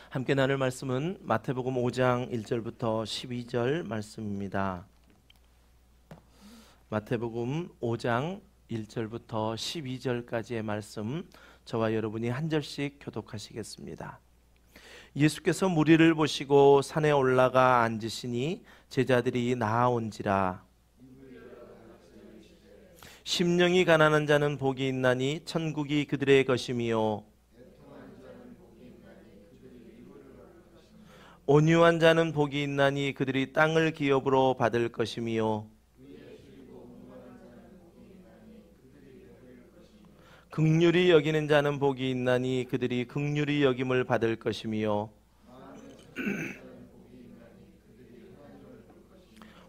함께 나눌 말씀은 마태복음 5장 1절부터 12절 말씀입니다. 마태복음 5장 1절부터 12절까지의 말씀, 저와 여러분이 한 절씩 교독하시겠습니다. 예수께서 무리를 보시고 산에 올라가 앉으시니 제자들이 나아온지라. 심령이 가난한 자는 복이 있나니 천국이 그들의 것이며, 온유한 자는 복이 있나니 그들이 땅을 기업으로 받을 것이며, 긍휼히 여기는 자는 복이 있나니 그들이 긍휼히 여김을 받을 것이며,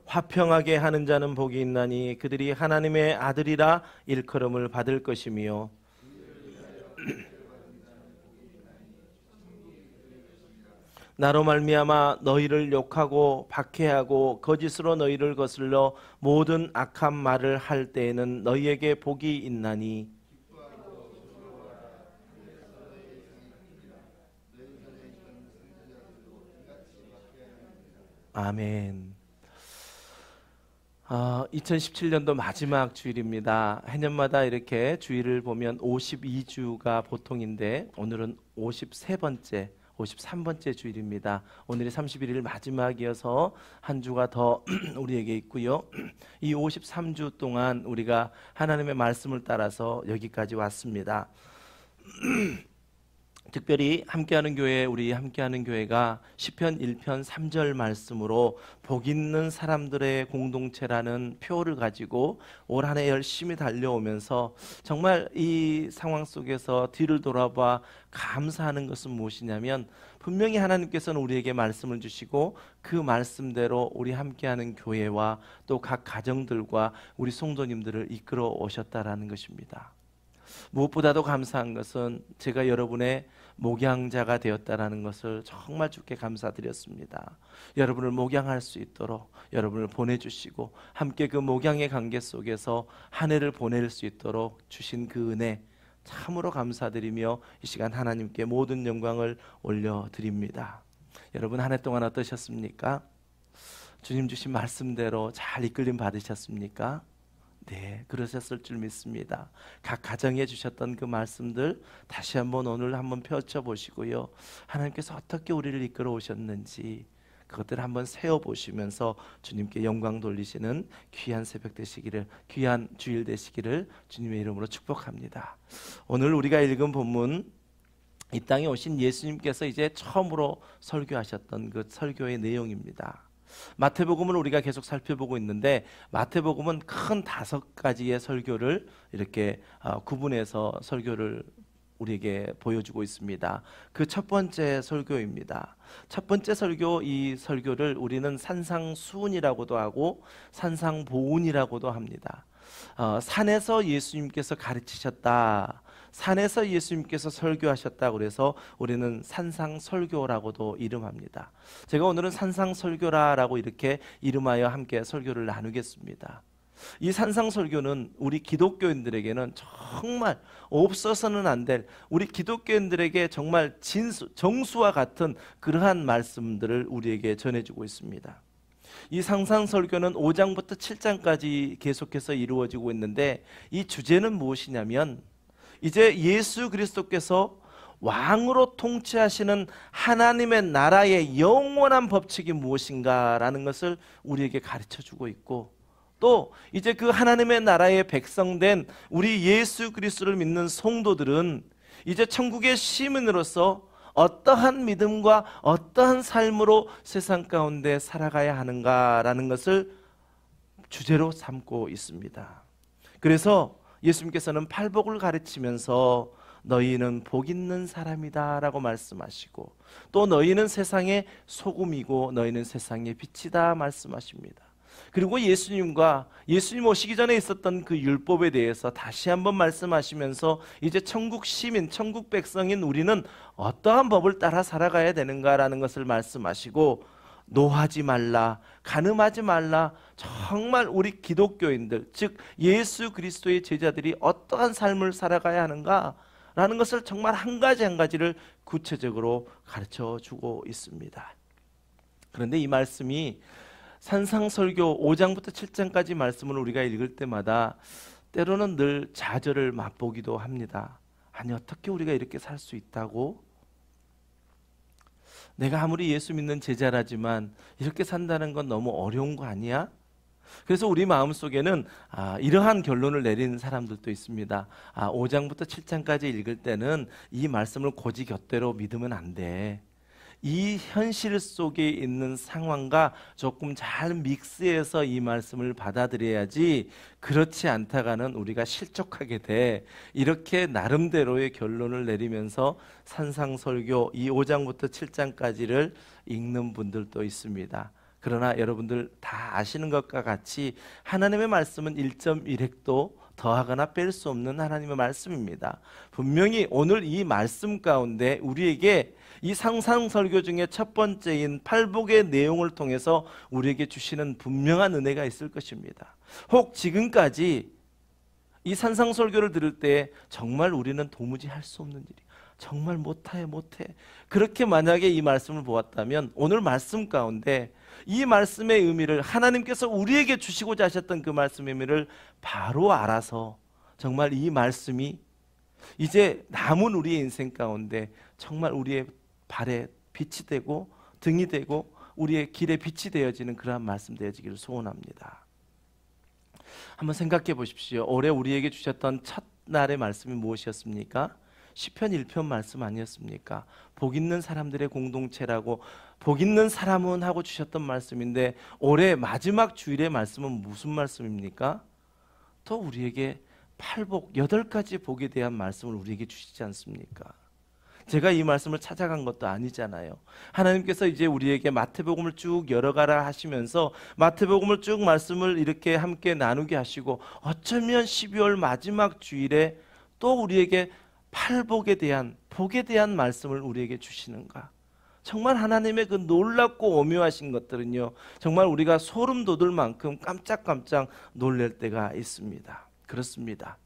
화평하게 하는 자는 복이 있나니 그들이 하나님의 아들이라 일컬음을 받을 것이며, 나로 말미암아 너희를 욕하고 박해하고 거짓으로 너희를 거슬러 모든 악한 말을 할 때에는 너희에게 복이 있나니, 아멘. 2017년도 마지막 주일입니다. 해년마다 이렇게 주일을 보면 52주가 보통인데 오늘은 53번째 53번째 주일입니다. 오늘이 31일 마지막이어서 한 주가 더 우리에게 있고요. 이 53주 동안 우리가 하나님의 말씀을 따라서 여기까지 왔습니다. 특별히 함께하는 교회, 우리 함께하는 교회가 시편 1편 3절 말씀으로 복 있는 사람들의 공동체라는 표를 가지고 올 한 해 열심히 달려오면서 정말 이 상황 속에서 뒤를 돌아봐 감사하는 것은 무엇이냐면, 분명히 하나님께서는 우리에게 말씀을 주시고 그 말씀대로 우리 함께하는 교회와 또 각 가정들과 우리 성도님들을 이끌어 오셨다라는 것입니다. 무엇보다도 감사한 것은 제가 여러분의 목양자가 되었다라는 것을 정말 주께 감사드렸습니다. 여러분을 목양할 수 있도록 여러분을 보내주시고 함께 그 목양의 관계 속에서 한 해를 보낼 수 있도록 주신 그 은혜 참으로 감사드리며 이 시간 하나님께 모든 영광을 올려드립니다. 여러분 한 해 동안 어떠셨습니까? 주님 주신 말씀대로 잘 이끌림 받으셨습니까? 네, 그러셨을 줄 믿습니다. 각 가정에 주셨던 그 말씀들 다시 한번 오늘 한번 펼쳐보시고요. 하나님께서 어떻게 우리를 이끌어 오셨는지 그것들을 한번 세어보시면서 주님께 영광 돌리시는 귀한 새벽 되시기를, 귀한 주일 되시기를 주님의 이름으로 축복합니다. 오늘 우리가 읽은 본문, 이 땅에 오신 예수님께서 이제 처음으로 설교하셨던 그 설교의 내용입니다. 마태복음을 우리가 계속 살펴보고 있는데, 마태복음은 큰 5가지의 설교를 이렇게 구분해서 설교를 우리에게 보여주고 있습니다. 그 첫 번째 설교입니다. 첫 번째 설교, 이 설교를 우리는 산상수훈이라고도 하고 산상보훈이라고도 합니다. 산에서 예수님께서 가르치셨다, 산에서 예수님께서 설교하셨다 그래서 우리는 산상설교라고도 이름합니다. 제가 오늘은 산상설교라고 이렇게 이름하여 함께 설교를 나누겠습니다. 이 산상설교는 우리 기독교인들에게는 정말 없어서는 안 될, 우리 기독교인들에게 정말 정수와 같은 그러한 말씀들을 우리에게 전해주고 있습니다. 이 산상설교는 5장부터 7장까지 계속해서 이루어지고 있는데, 이 주제는 무엇이냐면 이제 예수 그리스도께서 왕으로 통치하시는 하나님의 나라의 영원한 법칙이 무엇인가라는 것을 우리에게 가르쳐주고 있고, 또 이제 그 하나님의 나라의 백성된 우리 예수 그리스도를 믿는 성도들은 이제 천국의 시민으로서 어떠한 믿음과 어떠한 삶으로 세상 가운데 살아가야 하는가라는 것을 주제로 삼고 있습니다. 그래서 예수님께서는 팔복을 가르치면서 너희는 복 있는 사람이다 라고 말씀하시고, 또 너희는 세상의 소금이고 너희는 세상의 빛이다 말씀하십니다. 그리고 예수님 오시기 전에 있었던 그 율법에 대해서 다시 한번 말씀하시면서 이제 천국 시민, 천국 백성인 우리는 어떠한 법을 따라 살아가야 되는가라는 것을 말씀하시고, 노하지 말라, 간음하지 말라, 정말 우리 기독교인들, 즉 예수 그리스도의 제자들이 어떠한 삶을 살아가야 하는가, 라는 것을 정말 한 가지 한 가지를 구체적으로 가르쳐 주고 있습니다. 그런데 이 말씀이 산상설교 5장부터 7장까지 말씀을 우리가 읽을 때마다 때로는 늘 좌절을 맛보기도 합니다. 아니, 어떻게 우리가 이렇게 살 수 있다고? 내가 아무리 예수 믿는 제자라지만 이렇게 산다는 건 너무 어려운 거 아니야? 그래서 우리 마음속에는 이러한 결론을 내리는 사람들도 있습니다. 5장부터 7장까지 읽을 때는 이 말씀을 고지 곁대로 믿으면 안 돼. 이 현실 속에 있는 상황과 조금 잘 믹스해서 이 말씀을 받아들여야지, 그렇지 않다가는 우리가 실족하게 돼. 이렇게 나름대로의 결론을 내리면서 산상설교 이 5장부터 7장까지를 읽는 분들도 있습니다. 그러나 여러분들 다 아시는 것과 같이 하나님의 말씀은 1.1획도 더하거나 뺄 수 없는 하나님의 말씀입니다. 분명히 오늘 이 말씀 가운데 우리에게 이 상상설교 중에 첫 번째인 팔복의 내용을 통해서 우리에게 주시는 분명한 은혜가 있을 것입니다. 혹 지금까지 이 산상설교를 들을 때 정말 우리는 도무지 할 수 없는 일이, 정말 못해 그렇게 만약에 이 말씀을 보았다면 오늘 말씀 가운데 이 말씀의 의미를, 하나님께서 우리에게 주시고자 하셨던 그 말씀의 의미를 바로 알아서 정말 이 말씀이 이제 남은 우리의 인생 가운데 정말 우리의 발에 빛이 되고 등이 되고 우리의 길에 빛이 되어지는 그러한 말씀 되어지기를 소원합니다. 한번 생각해 보십시오. 올해 우리에게 주셨던 첫날의 말씀이 무엇이었습니까? 시편 1편 말씀 아니었습니까? 복 있는 사람들의 공동체라고, 복 있는 사람은 하고 주셨던 말씀인데 올해 마지막 주일의 말씀은 무슨 말씀입니까? 또 우리에게 팔복, 8가지 복에 대한 말씀을 우리에게 주시지 않습니까? 제가 이 말씀을 찾아간 것도 아니잖아요. 하나님께서 이제 우리에게 마태복음을 쭉 열어가라 하시면서 마태복음을 쭉 말씀을 이렇게 함께 나누게 하시고, 어쩌면 12월 마지막 주일에 또 우리에게 팔복에 대한, 복에 대한 말씀을 우리에게 주시는가? 정말 하나님의 그 놀랍고 오묘하신 것들은요, 정말 우리가 소름 돋을 만큼 깜짝깜짝 놀랄 때가 있습니다. 그렇습니다.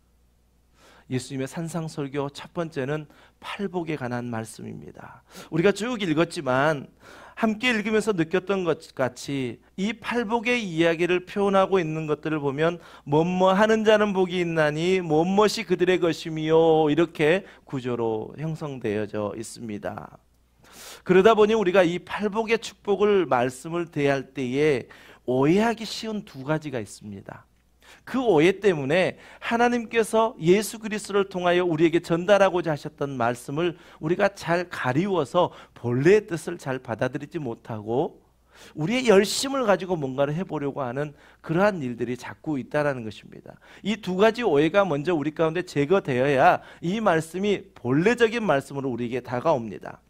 예수님의 산상설교 첫 번째는 팔복에 관한 말씀입니다. 우리가 쭉 읽었지만 함께 읽으면서 느꼈던 것 같이 이 팔복의 이야기를 표현하고 있는 것들을 보면 뭐뭐 하는 자는 복이 있나니 무엇이 그들의 것이며, 이렇게 구조로 형성되어져 있습니다. 그러다 보니 우리가 이 팔복의 축복을 말씀을 대할 때에 오해하기 쉬운 2가지가 있습니다. 그 오해 때문에 하나님께서 예수 그리스도를 통하여 우리에게 전달하고자 하셨던 말씀을 우리가 잘 가리워서 본래의 뜻을 잘 받아들이지 못하고 우리의 열심을 가지고 뭔가를 해보려고 하는 그러한 일들이 자꾸 있다는 것입니다. 이 2가지 오해가 먼저 우리 가운데 제거되어야 이 말씀이 본래적인 말씀으로 우리에게 다가옵니다.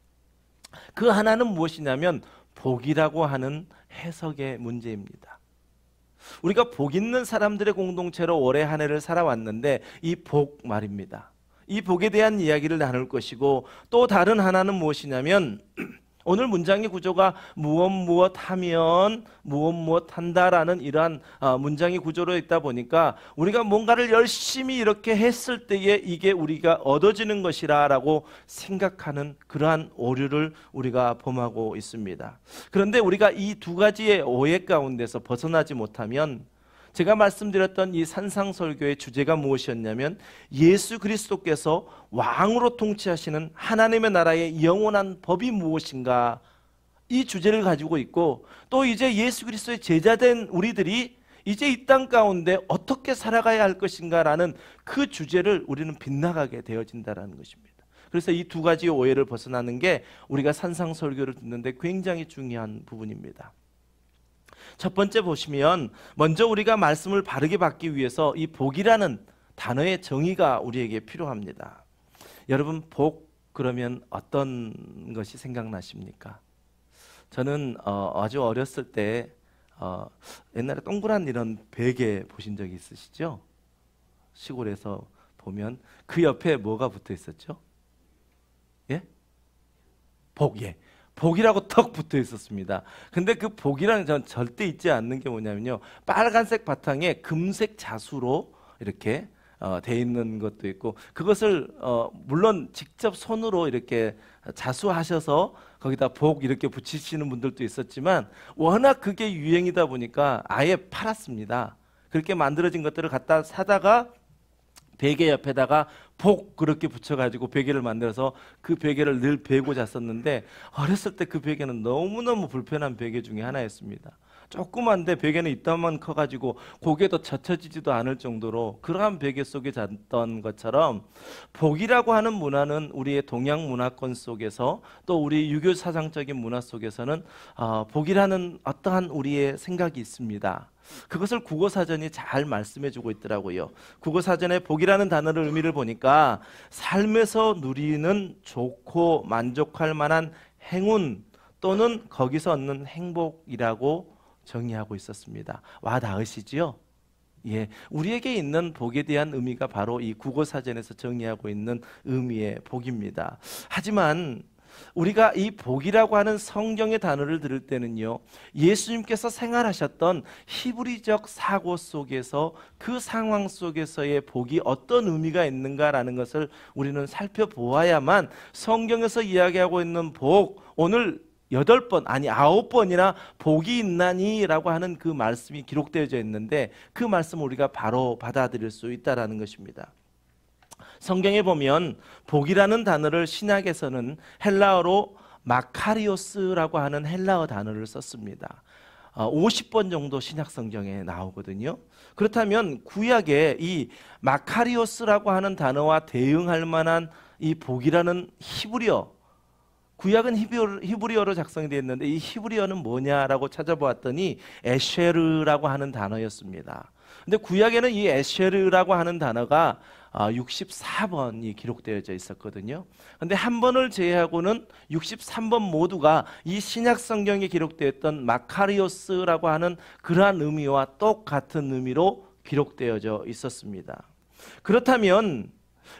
그 하나는 무엇이냐면 복이라고 하는 해석의 문제입니다. 우리가 복 있는 사람들의 공동체로 올해 한 해를 살아왔는데 이 복 말입니다. 이 복에 대한 이야기를 나눌 것이고, 또 다른 하나는 무엇이냐면 오늘 문장의 구조가 무엇 하면 무엇 한다라는 이러한 문장의 구조로 있다 보니까 우리가 뭔가를 열심히 이렇게 했을 때에 이게 우리가 얻어지는 것이라고 생각하는 그러한 오류를 우리가 범하고 있습니다. 그런데 우리가 이 2가지의 오해 가운데서 벗어나지 못하면, 제가 말씀드렸던 이 산상설교의 주제가 무엇이었냐면 예수 그리스도께서 왕으로 통치하시는 하나님의 나라의 영원한 법이 무엇인가, 이 주제를 가지고 있고, 또 이제 예수 그리스도의 제자된 우리들이 이제 이 땅 가운데 어떻게 살아가야 할 것인가라는 그 주제를 우리는 빗나가게 되어진다는 것입니다. 그래서 이 2가지 오해를 벗어나는 게 우리가 산상설교를 듣는데 굉장히 중요한 부분입니다. 첫 번째 보시면, 먼저 우리가 말씀을 바르게 받기 위해서 이 복이라는 단어의 정의가 우리에게 필요합니다. 여러분, 복 그러면 어떤 것이 생각나십니까? 저는 아주 어렸을 때 옛날에 동그란 이런 베개 보신 적이 있으시죠? 시골에서 보면 그 옆에 뭐가 붙어 있었죠? 예? 복, 예. 복이라고 턱 붙어 있었습니다. 근데 그 복이라는 전 절대 잊지 않는 게 뭐냐면요, 빨간색 바탕에 금색 자수로 이렇게 돼 있는 것도 있고, 그것을 물론 직접 손으로 이렇게 자수하셔서 거기다 복 이렇게 붙이시는 분들도 있었지만, 워낙 그게 유행이다 보니까 아예 팔았습니다. 그렇게 만들어진 것들을 갖다 사다가 베개 옆에다가 복 그렇게 붙여가지고 베개를 만들어서 그 베개를 늘 베고 잤었는데, 어렸을 때 그 베개는 너무너무 불편한 베개 중에 하나였습니다. 조그만데 베개는 이따만 커가지고 고개도 젖혀지지도 않을 정도로 그러한 베개 속에 잤던 것처럼, 복이라고 하는 문화는 우리의 동양 문화권 속에서, 또 우리 유교 사상적인 문화 속에서는 복이라는 어떠한 우리의 생각이 있습니다. 그것을 국어사전이 잘 말씀해주고 있더라고요. 국어사전에 복이라는 단어를 의미를 보니까 삶에서 누리는 좋고 만족할 만한 행운 또는 거기서 얻는 행복이라고 정의하고 있었습니다. 와 닿으시지요? 예, 우리에게 있는 복에 대한 의미가 바로 이 국어사전에서 정의하고 있는 의미의 복입니다. 하지만 우리가 이 복이라고 하는 성경의 단어를 들을 때는요, 예수님께서 생활하셨던 히브리적 사고 속에서, 그 상황 속에서의 복이 어떤 의미가 있는가라는 것을 우리는 살펴보아야만 성경에서 이야기하고 있는 복, 오늘 8번 아니 9번이나 복이 있나니 라고 하는 그 말씀이 기록되어져 있는데, 그 말씀을 우리가 바로 받아들일 수 있다는 것입니다. 성경에 보면 복이라는 단어를 신약에서는 헬라어로 마카리오스라고 하는 헬라어 단어를 썼습니다. 50번 정도 신약 성경에 나오거든요. 그렇다면 구약에 이 마카리오스라고 하는 단어와 대응할 만한 이 복이라는 히브리어, 구약은 히브리어로 작성이 되어 있는데 이 히브리어는 뭐냐라고 찾아보았더니 에쉐르라고 하는 단어였습니다. 근데 구약에는 이 에쉐르라고 하는 단어가 64번이 기록되어져 있었거든요. 근데 한 번을 제외하고는 63번 모두가 이 신약 성경에 기록되었던 마카리오스라고 하는 그러한 의미와 똑같은 의미로 기록되어져 있었습니다. 그렇다면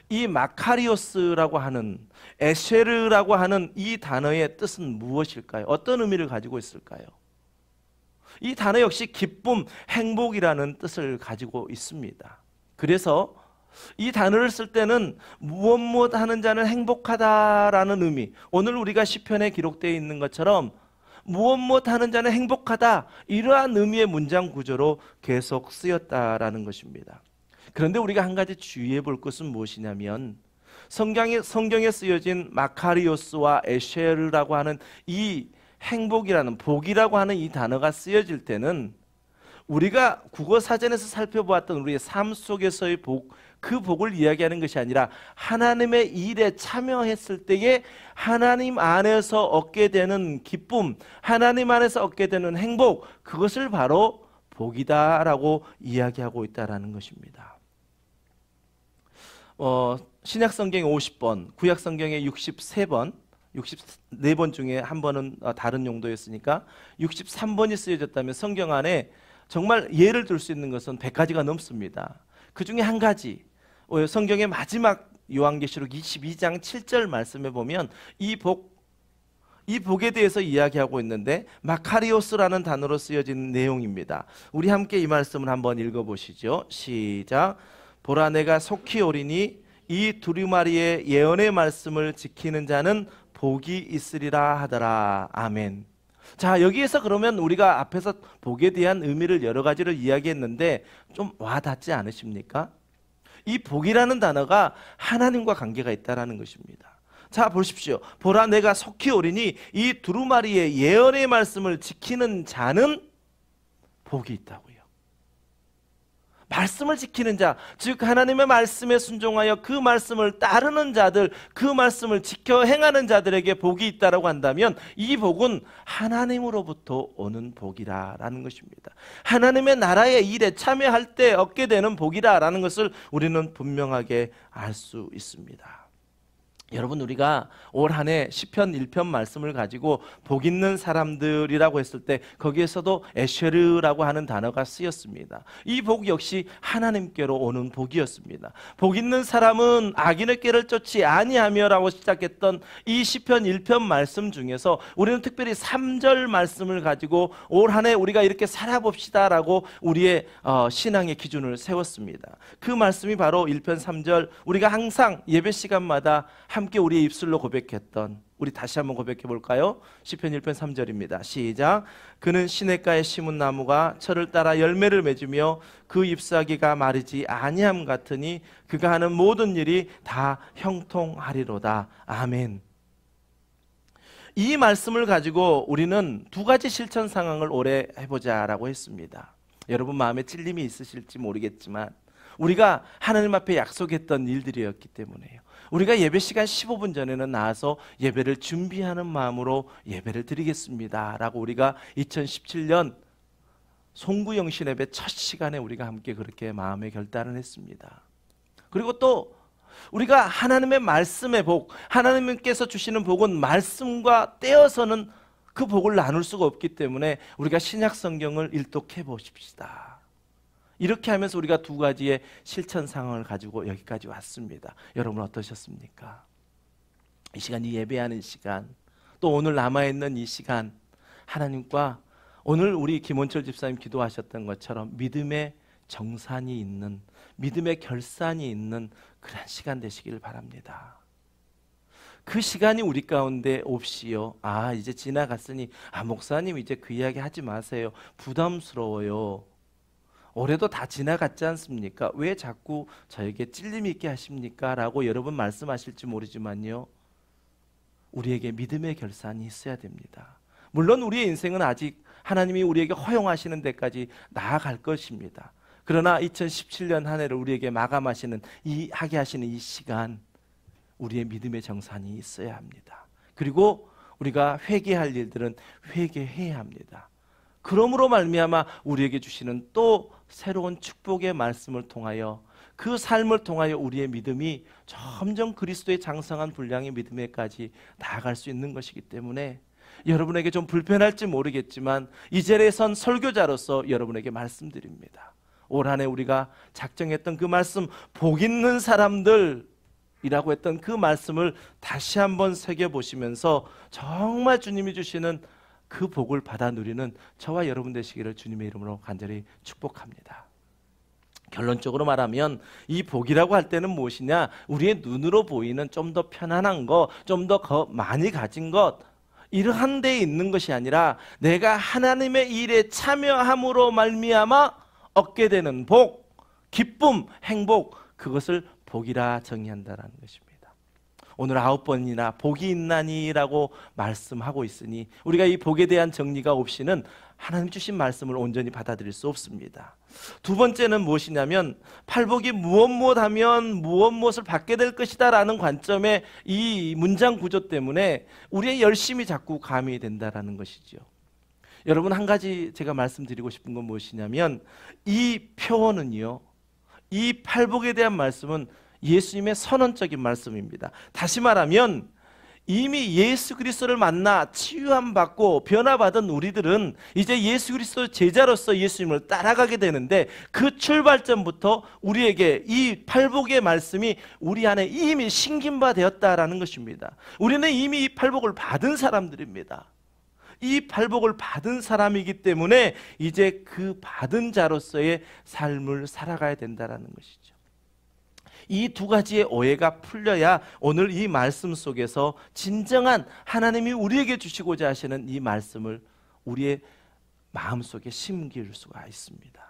이 마카리오스라고 하는, 에쉐르라고 하는 이 단어의 뜻은 무엇일까요? 어떤 의미를 가지고 있을까요? 이 단어 역시 기쁨, 행복이라는 뜻을 가지고 있습니다. 그래서 이 단어를 쓸 때는 무엇 하는 자는 행복하다라는 의미, 오늘 우리가 시편에 기록되어 있는 것처럼 무엇 하는 자는 행복하다, 이러한 의미의 문장 구조로 계속 쓰였다라는 것입니다. 그런데 우리가 한 가지 주의해 볼 것은 무엇이냐면, 성경에 쓰여진 마카리오스와 에쉐르라고 하는 이 행복이라는, 복이라고 하는 이 단어가 쓰여질 때는 우리가 국어사전에서 살펴보았던 우리의 삶 속에서의 복, 그 복을 이야기하는 것이 아니라 하나님의 일에 참여했을 때에 하나님 안에서 얻게 되는 기쁨, 하나님 안에서 얻게 되는 행복, 그것을 바로 복이다라고 이야기하고 있다는 것입니다. 신약 성경에 50번, 구약 성경에 63번, 64번 중에 한 번은 다른 용도였으니까 63번이 쓰여졌다면 성경 안에 정말 예를 들 수 있는 것은 100가지가 넘습니다. 그 중에 한 가지, 성경의 마지막 요한계시록 22장 7절 말씀에 보면 이 복에 대해서 이야기하고 있는데 마카리오스라는 단어로 쓰여진 내용입니다. 우리 함께 이 말씀을 한번 읽어보시죠. 시작. 보라, 내가 속히 오리니 이 두루마리의 예언의 말씀을 지키는 자는 복이 있으리라 하더라. 아멘. 자, 여기에서 그러면 우리가 앞에서 복에 대한 의미를 여러 가지를 이야기했는데 좀 와닿지 않으십니까? 이 복이라는 단어가 하나님과 관계가 있다는 것입니다. 자, 보십시오. 보라, 내가 속히 오리니 이 두루마리의 예언의 말씀을 지키는 자는 복이 있다고요. 말씀을 지키는 자, 즉 하나님의 말씀에 순종하여 그 말씀을 따르는 자들, 그 말씀을 지켜 행하는 자들에게 복이 있다라고 한다면 이 복은 하나님으로부터 오는 복이라는 것입니다. 하나님의 나라의 일에 참여할 때 얻게 되는 복이라는 것을 우리는 분명하게 알 수 있습니다. 여러분, 우리가 올 한 해 시편 1편 말씀을 가지고 복 있는 사람들이라고 했을 때 거기에서도 에쉐르라고 하는 단어가 쓰였습니다. 이 복 역시 하나님께로 오는 복이었습니다. 복 있는 사람은 악인의 꾀를 쫓지 아니하며라고 시작했던 이 시편 1편 말씀 중에서 우리는 특별히 3절 말씀을 가지고 올 한 해 우리가 이렇게 살아봅시다라고 우리의 신앙의 기준을 세웠습니다. 그 말씀이 바로 1편 3절, 우리가 항상 예배 시간마다 함께 우리의 입술로 고백했던, 우리 다시 한번 고백해 볼까요? 시편 1편 3절입니다. 시작. 그는 시냇가에 심은 나무가 철을 따라 열매를 맺으며 그 잎사귀가 마르지 아니함 같으니 그가 하는 모든 일이 다 형통하리로다. 아멘. 이 말씀을 가지고 우리는 두 가지 실천 상황을 올해 해보자라고 했습니다. 여러분 마음에 찔림이 있으실지 모르겠지만 우리가 하나님 앞에 약속했던 일들이었기 때문에요. 우리가 예배 시간 15분 전에는 나와서 예배를 준비하는 마음으로 예배를 드리겠습니다 라고 우리가 2017년 송구영신 예배 첫 시간에 우리가 함께 그렇게 마음의 결단을 했습니다. 그리고 또 우리가 하나님의 말씀의 복, 하나님께서 주시는 복은 말씀과 떼어서는 그 복을 나눌 수가 없기 때문에 우리가 신약 성경을 일독해 보십시다. 이렇게 하면서 우리가 두 가지의 실천 상황을 가지고 여기까지 왔습니다. 여러분 어떠셨습니까? 이 시간, 이 예배하는 시간, 또 오늘 남아있는 이 시간, 하나님과 오늘 우리 김원철 집사님 기도하셨던 것처럼 믿음의 정산이 있는, 믿음의 결산이 있는 그런 시간 되시기를 바랍니다. 그 시간이 우리 가운데 없이요, 이제 지나갔으니 목사님 이제 그 이야기 하지 마세요, 부담스러워요, 올해도 다 지나갔지 않습니까? 왜 자꾸 저에게 찔림 있게 하십니까? 라고 여러분 말씀하실지 모르지만요, 우리에게 믿음의 결산이 있어야 됩니다. 물론 우리의 인생은 아직 하나님이 우리에게 허용하시는 데까지 나아갈 것입니다. 그러나 2017년 한 해를 우리에게 마감하시는 하게 하시는 이 시간, 우리의 믿음의 정산이 있어야 합니다. 그리고 우리가 회개할 일들은 회개해야 합니다. 그러므로 말미암아 우리에게 주시는 또 새로운 축복의 말씀을 통하여, 그 삶을 통하여 우리의 믿음이 점점 그리스도의 장성한 분량의 믿음에까지 나아갈 수 있는 것이기 때문에 여러분에게 좀 불편할지 모르겠지만 이 자리에 선 설교자로서 여러분에게 말씀드립니다. 올 한 해 우리가 작정했던 그 말씀, 복 있는 사람들 이라고 했던 그 말씀을 다시 한번 새겨보시면서 정말 주님이 주시는 그 복을 받아 누리는 저와 여러분 되시기를 주님의 이름으로 간절히 축복합니다. 결론적으로 말하면 이 복이라고 할 때는 무엇이냐, 우리의 눈으로 보이는 좀 더 편안한 것, 좀 더 많이 가진 것, 이러한 데에 있는 것이 아니라 내가 하나님의 일에 참여함으로 말미암아 얻게 되는 복, 기쁨, 행복, 그것을 복이라 정의한다는 것입니다. 오늘 9번이나 복이 있나니라고 말씀하고 있으니 우리가 이 복에 대한 정리가 없이는 하나님 주신 말씀을 온전히 받아들일 수 없습니다. 두 번째는 무엇이냐면 팔복이 무엇하면 무엇을 받게 될 것이다 라는 관점의 이 문장 구조 때문에 우리의 열심이 자꾸 가미된다는 것이죠. 여러분, 한 가지 제가 말씀드리고 싶은 건 무엇이냐면 이 표현은요, 이 팔복에 대한 말씀은 예수님의 선언적인 말씀입니다. 다시 말하면 이미 예수 그리스도를 만나 치유함 받고 변화받은 우리들은 이제 예수 그리스도 제자로서 예수님을 따라가게 되는데, 그 출발점부터 우리에게 이 팔복의 말씀이 우리 안에 이미 심김바 되었다라는 것입니다. 우리는 이미 이 팔복을 받은 사람들입니다. 이 팔복을 받은 사람이기 때문에 이제 그 받은 자로서의 삶을 살아가야 된다는 것이죠. 이 두 가지의 오해가 풀려야 오늘 이 말씀 속에서 진정한 하나님이 우리에게 주시고자 하시는 이 말씀을 우리의 마음속에 심길 수가 있습니다.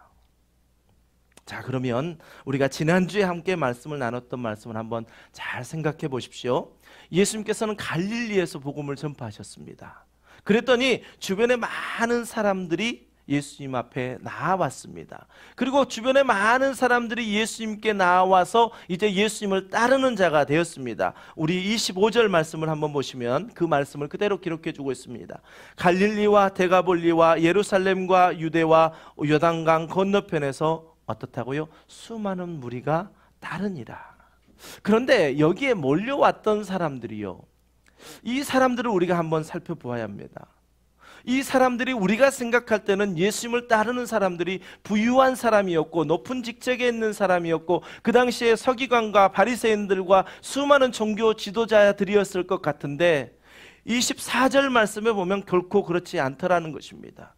자, 그러면 우리가 지난주에 함께 말씀을 나눴던 말씀을 한번 잘 생각해 보십시오. 예수님께서는 갈릴리에서 복음을 전파하셨습니다. 그랬더니 주변에 많은 사람들이 예수님 앞에 나와왔습니다. 그리고 주변에 많은 사람들이 예수님께 나와서 이제 예수님을 따르는 자가 되었습니다. 우리 25절 말씀을 한번 보시면 그 말씀을 그대로 기록해 주고 있습니다. 갈릴리와 데가볼리와 예루살렘과 유대와 요단강 건너편에서 어떻다고요? 수많은 무리가 따르니라. 그런데 여기에 몰려왔던 사람들이요, 이 사람들을 우리가 한번 살펴보아야 합니다. 이 사람들이 우리가 생각할 때는 예수님을 따르는 사람들이 부유한 사람이었고 높은 직책에 있는 사람이었고 그 당시에 서기관과 바리새인들과 수많은 종교 지도자들이었을 것 같은데 24절 말씀에 보면 결코 그렇지 않더라는 것입니다.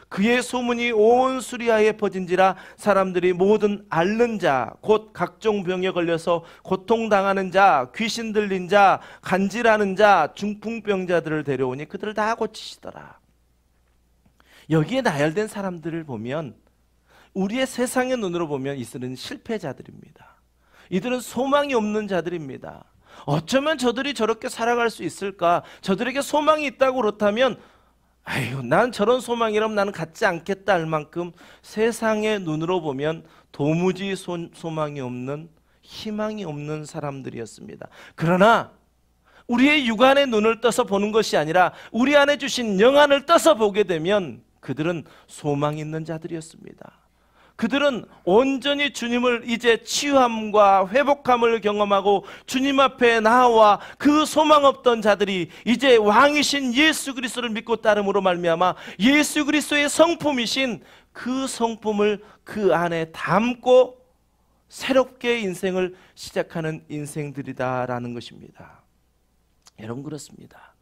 그의 소문이 온 수리아에 퍼진지라 사람들이 모든 앓는 자, 곧 각종 병에 걸려서 고통당하는 자, 귀신 들린 자, 간질하는 자, 중풍병자들을 데려오니 그들을 다 고치시더라. 여기에 나열된 사람들을 보면 우리의 세상의 눈으로 보면 이들은 실패자들입니다. 이들은 소망이 없는 자들입니다. 어쩌면 저들이 저렇게 살아갈 수 있을까? 저들에게 소망이 있다고 그렇다면 아유, 난 저런 소망이라면 나는 갖지 않겠다 할 만큼 세상의 눈으로 보면 도무지 소망이 없는, 희망이 없는 사람들이었습니다. 그러나 우리의 육안의 눈을 떠서 보는 것이 아니라 우리 안에 주신 영안을 떠서 보게 되면 그들은 소망이 있는 자들이었습니다. 그들은 온전히 주님을 이제 치유함과 회복함을 경험하고 주님 앞에 나와 그 소망 없던 자들이 이제 왕이신 예수 그리스도를 믿고 따름으로 말미암아 예수 그리스도의 성품이신 그 성품을 그 안에 담고 새롭게 인생을 시작하는 인생들이다라는 것입니다. 여러분, 그렇습니다.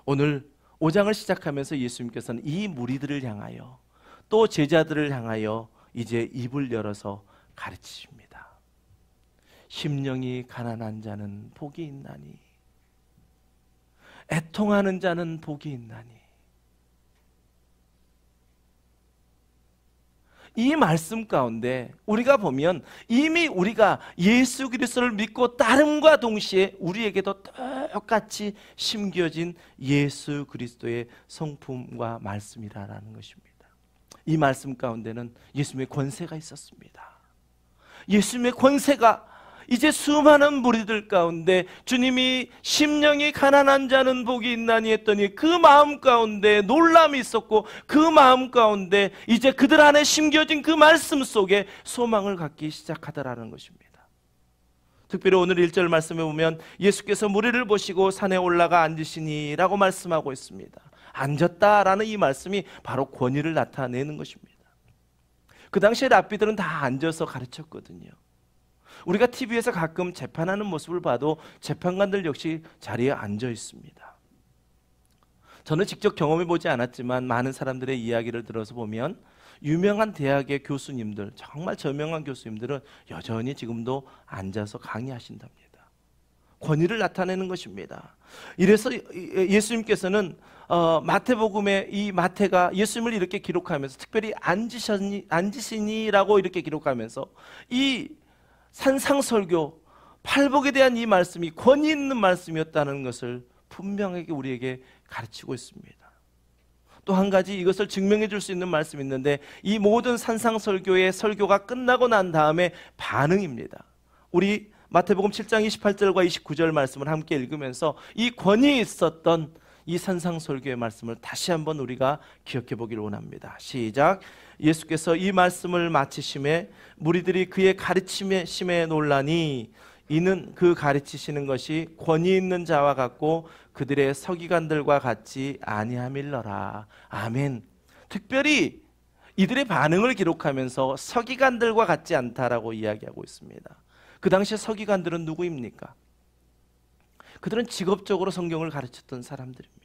오늘 5장을 시작하면서 예수님께서는 이 무리들을 향하여 또 제자들을 향하여 이제 입을 열어서 가르치십니다. 심령이 가난한 자는 복이 있나니, 애통하는 자는 복이 있나니. 이 말씀 가운데 우리가 보면 이미 우리가 예수 그리스도를 믿고 따름과 동시에 우리에게도 똑같이 심겨진 예수 그리스도의 성품과 말씀이라는 것입니다. 이 말씀 가운데는 예수님의 권세가 있었습니다. 예수님의 권세가 이제 수많은 무리들 가운데 주님이 심령이 가난한 자는 복이 있나니 했더니 그 마음 가운데 놀람이 있었고 그 마음 가운데 이제 그들 안에 심겨진 그 말씀 속에 소망을 갖기 시작하더라는 것입니다. 특별히 오늘 1절 말씀에 보면 예수께서 무리를 보시고 산에 올라가 앉으시니 라고 말씀하고 있습니다. 앉았다라는 이 말씀이 바로 권위를 나타내는 것입니다. 그 당시에 랍비들은 다 앉아서 가르쳤거든요. 우리가 TV에서 가끔 재판하는 모습을 봐도 재판관들 역시 자리에 앉아 있습니다. 저는 직접 경험해 보지 않았지만 많은 사람들의 이야기를 들어서 보면 유명한 대학의 교수님들, 정말 저명한 교수님들은 여전히 지금도 앉아서 강의하신답니다. 권위를 나타내는 것입니다. 이래서 예수님께서는 마태복음에 이 마태가 예수님을 이렇게 기록하면서 특별히 앉으시니라고 이렇게 기록하면서 이 산상설교, 팔복에 대한 이 말씀이 권위 있는 말씀이었다는 것을 분명하게 우리에게 가르치고 있습니다. 또 한 가지 이것을 증명해 줄 수 있는 말씀이 있는데 이 모든 산상설교의 설교가 끝나고 난 다음에 반응입니다. 우리 마태복음 7장 28절과 29절 말씀을 함께 읽으면서 이 권위 있었던 이 산상설교의 말씀을 다시 한번 우리가 기억해 보기를 원합니다. 시작. 예수께서 이 말씀을 마치심에 무리들이 그의 가르치심에 놀라니 이는 그 가르치시는 것이 권위 있는 자와 같고 그들의 서기관들과 같지 아니함일러라. 아멘. 특별히 이들의 반응을 기록하면서 서기관들과 같지 않다라고 이야기하고 있습니다. 그 당시에 서기관들은 누구입니까? 그들은 직업적으로 성경을 가르쳤던 사람들입니다.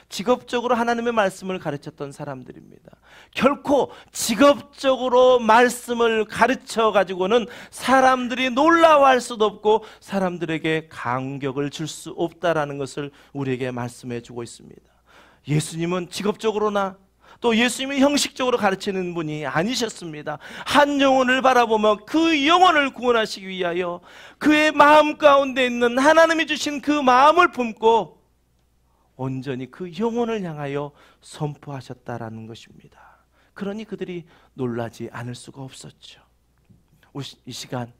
직업적으로 하나님의 말씀을 가르쳤던 사람들입니다. 결코 직업적으로 말씀을 가르쳐 가지고는 사람들이 놀라워할 수도 없고 사람들에게 감격을 줄 수 없다라는 것을 우리에게 말씀해 주고 있습니다. 예수님은 직업적으로나 또 예수님이 형식적으로 가르치는 분이 아니셨습니다. 한 영혼을 바라보며 그 영혼을 구원하시기 위하여 그의 마음 가운데 있는 하나님이 주신 그 마음을 품고 온전히 그 영혼을 향하여 선포하셨다라는 것입니다. 그러니 그들이 놀라지 않을 수가 없었죠. 이 시간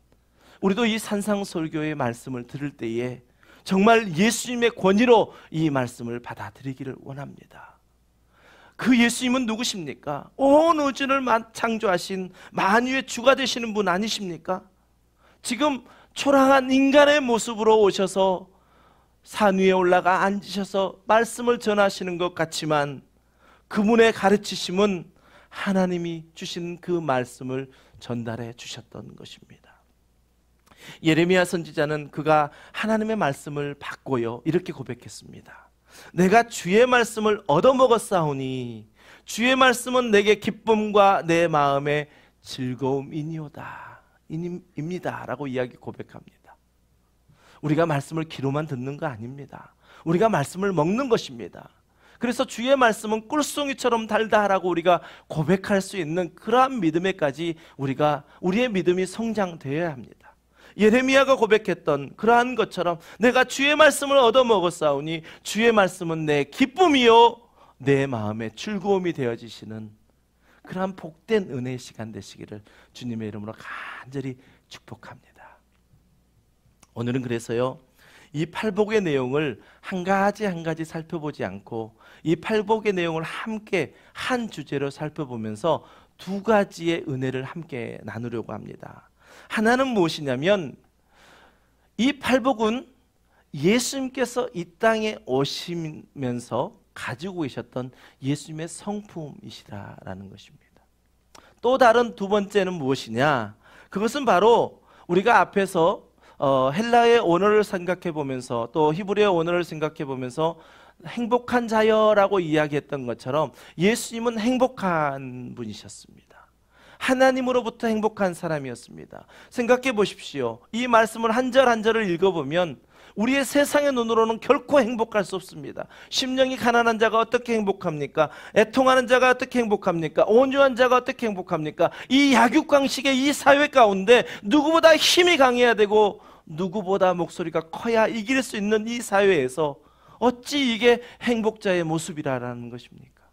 우리도 이 산상설교의 말씀을 들을 때에 정말 예수님의 권위로 이 말씀을 받아들이기를 원합니다. 그 예수님은 누구십니까? 온 우주를 창조하신 만유의 주가 되시는 분 아니십니까? 지금 초라한 인간의 모습으로 오셔서 산 위에 올라가 앉으셔서 말씀을 전하시는 것 같지만 그분의 가르치심은 하나님이 주신 그 말씀을 전달해 주셨던 것입니다. 예레미야 선지자는 그가 하나님의 말씀을 받고요 이렇게 고백했습니다. 내가 주의 말씀을 얻어먹었사오니 주의 말씀은 내게 기쁨과 내 마음의 즐거움이니오다 입니다 라고 이야기 고백합니다. 우리가 말씀을 귀로만 듣는 거 아닙니다. 우리가 말씀을 먹는 것입니다. 그래서 주의 말씀은 꿀송이처럼 달다라고 우리가 고백할 수 있는 그러한 믿음에까지 우리의 믿음이 성장되어야 합니다. 예레미야가 고백했던 그러한 것처럼 내가 주의 말씀을 얻어먹었사오니 주의 말씀은 내 기쁨이요 내 마음의 즐거움이 되어지시는 그러한 복된 은혜의 시간 되시기를 주님의 이름으로 간절히 축복합니다. 오늘은 그래서요 이 팔복의 내용을 한 가지 살펴보지 않고 이 팔복의 내용을 함께 한 주제로 살펴보면서 두 가지의 은혜를 함께 나누려고 합니다. 하나는 무엇이냐면 이 팔복은 예수님께서 이 땅에 오시면서 가지고 계셨던 예수님의 성품이시라는 것입니다. 또 다른 두 번째는 무엇이냐? 그것은 바로 우리가 앞에서 헬라의 언어를 생각해 보면서 또 히브리의 언어를 생각해 보면서 행복한 자여라고 이야기했던 것처럼 예수님은 행복한 분이셨습니다. 하나님으로부터 행복한 사람이었습니다. 생각해 보십시오. 이 말씀을 한 절 한 절을 읽어보면 우리의 세상의 눈으로는 결코 행복할 수 없습니다. 심령이 가난한 자가 어떻게 행복합니까? 애통하는 자가 어떻게 행복합니까? 온유한 자가 어떻게 행복합니까? 이 약육강식의 이 사회 가운데 누구보다 힘이 강해야 되고 누구보다 목소리가 커야 이길 수 있는 이 사회에서 어찌 이게 행복자의 모습이라는 것입니까?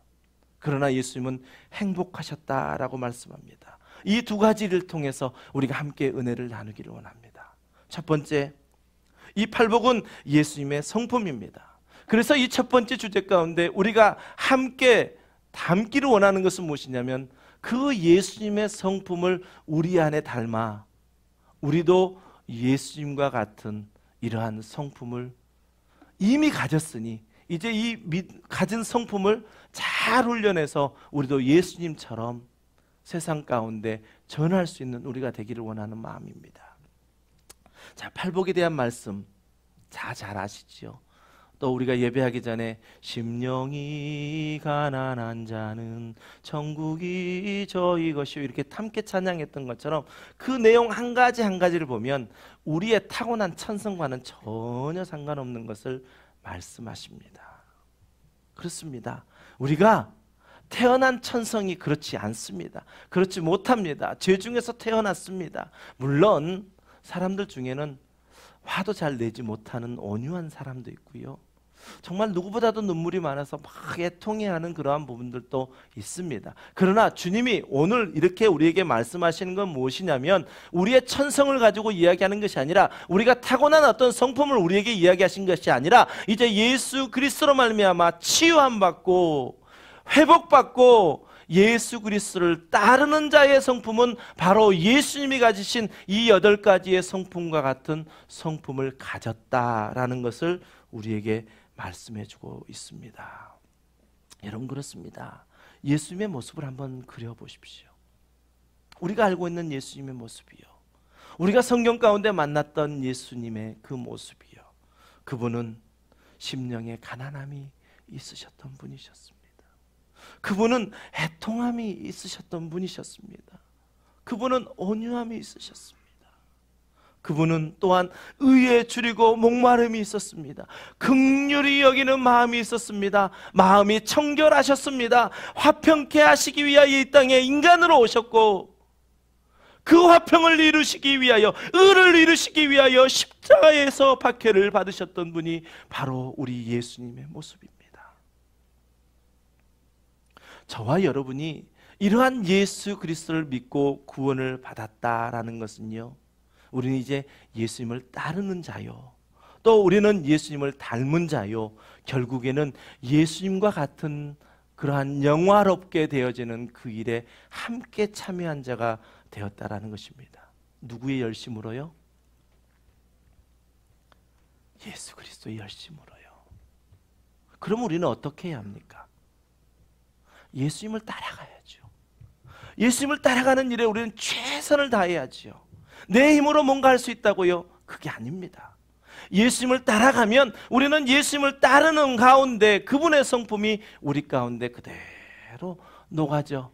그러나 예수님은 행복하셨다라고 말씀합니다. 이 두 가지를 통해서 우리가 함께 은혜를 나누기를 원합니다. 첫 번째, 이 팔복은 예수님의 성품입니다. 그래서 이 첫 번째 주제 가운데 우리가 함께 담기를 원하는 것은 무엇이냐면 그 예수님의 성품을 우리 안에 닮아 우리도 예수님과 같은 이러한 성품을 이미 가졌으니 이제 이 가진 성품을 잘 훈련해서 우리도 예수님처럼 세상 가운데 전할 수 있는 우리가 되기를 원하는 마음입니다. 자, 팔복에 대한 말씀 잘 아시죠? 또 우리가 예배하기 전에 심령이 가난한 자는 천국이 저희 것이요 이렇게 함께 찬양했던 것처럼 그 내용 한 가지를 보면 우리의 타고난 천성과는 전혀 상관없는 것을 말씀하십니다. 그렇습니다. 우리가 태어난 천성이 그렇지 않습니다. 그렇지 못합니다. 죄 중에서 태어났습니다. 물론 사람들 중에는 화도 잘 내지 못하는 온유한 사람도 있고요. 정말 누구보다도 눈물이 많아서 막 애통해하는 그러한 부분들도 있습니다. 그러나 주님이 오늘 이렇게 우리에게 말씀하시는 건 무엇이냐면 우리의 천성을 가지고 이야기하는 것이 아니라 우리가 타고난 어떤 성품을 우리에게 이야기하신 것이 아니라 이제 예수 그리스도로 말미암아 치유함 받고 회복받고 예수 그리스도를 따르는 자의 성품은 바로 예수님이 가지신 이 8가지의 성품과 같은 성품을 가졌다라는 것을 우리에게 말씀해주고 있습니다. 여러분 그렇습니다. 예수님의 모습을 한번 그려보십시오. 우리가 알고 있는 예수님의 모습이요, 우리가 성경 가운데 만났던 예수님의 그 모습이요, 그분은 심령에 가난함이 있으셨던 분이셨습니다. 그분은 애통함이 있으셨던 분이셨습니다. 그분은 온유함이 있으셨습니다. 그분은 또한 의에 줄이고 목마름이 있었습니다. 긍휼히 여기는 마음이 있었습니다. 마음이 청결하셨습니다. 화평케 하시기 위하여 이 땅에 인간으로 오셨고 그 화평을 이루시기 위하여, 의를 이루시기 위하여 십자가에서 박해를 받으셨던 분이 바로 우리 예수님의 모습입니다. 저와 여러분이 이러한 예수 그리스도를 믿고 구원을 받았다라는 것은요, 우리는 이제 예수님을 따르는 자요, 또 우리는 예수님을 닮은 자요, 결국에는 예수님과 같은 그러한 영화롭게 되어지는 그 일에 함께 참여한 자가 되었다라는 것입니다. 누구의 열심으로요? 예수 그리스도의 열심으로요. 그럼 우리는 어떻게 해야 합니까? 예수님을 따라가야죠. 예수님을 따라가는 일에 우리는 최선을 다해야지요. 내 힘으로 뭔가 할 수 있다고요? 그게 아닙니다. 예수님을 따라가면 우리는 예수님을 따르는 가운데 그분의 성품이 우리 가운데 그대로 녹아져.